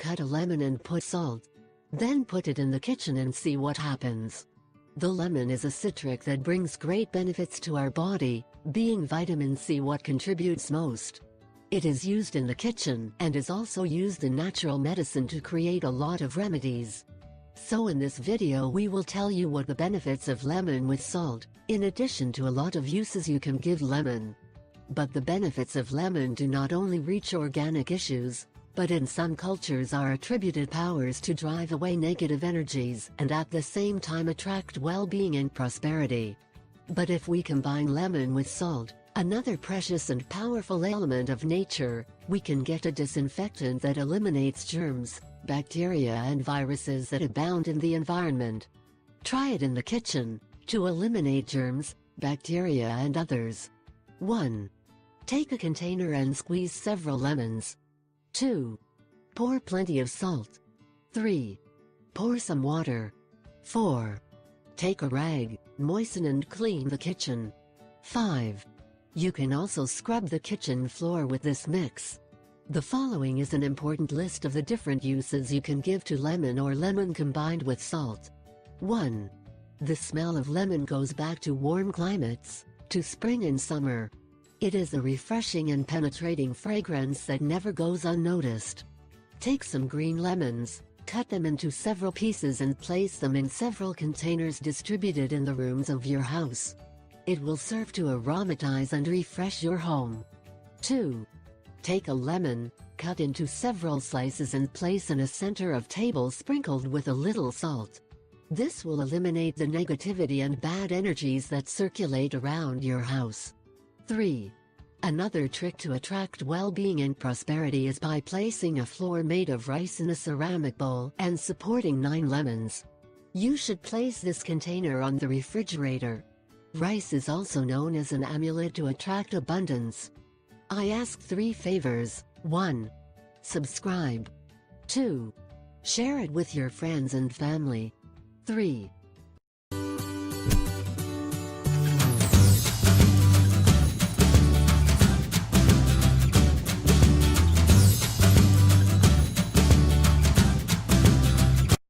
cut a lemon and put salt. Then put it in the kitchen and see what happens. The lemon is a citric that brings great benefits to our body, being vitamin C what contributes most. It is used in the kitchen and is also used in natural medicine to create a lot of remedies. So in this video we will tell you what the benefits of lemon with salt, in addition to a lot of uses you can give lemon. But the benefits of lemon do not only reach organic issues, but in some cultures are attributed powers to drive away negative energies and at the same time attract well-being and prosperity. But if we combine lemon with salt, another precious and powerful element of nature, we can get a disinfectant that eliminates germs, bacteria and viruses that abound in the environment. Try it in the kitchen, to eliminate germs, bacteria and others. 1. Take a container and squeeze several lemons. 2. Pour plenty of salt. 3. Pour some water. 4. Take a rag, moisten and clean the kitchen. 5. You can also scrub the kitchen floor with this mix. The following is an important list of the different uses you can give to lemon or lemon combined with salt. 1. The smell of lemon goes back to warm climates, to spring and summer. It is a refreshing and penetrating fragrance that never goes unnoticed. Take some green lemons, cut them into several pieces and place them in several containers distributed in the rooms of your house. It will serve to aromatize and refresh your home. 2. Take a lemon, cut into several slices and place in a center of table sprinkled with a little salt. This will eliminate the negativity and bad energies that circulate around your house. 3. Another trick to attract well-being and prosperity is by placing a floor made of rice in a ceramic bowl and supporting 9 lemons. You should place this container on the refrigerator. Rice is also known as an amulet to attract abundance. I ask 3 favors. 1. Subscribe. 2. Share it with your friends and family. 3.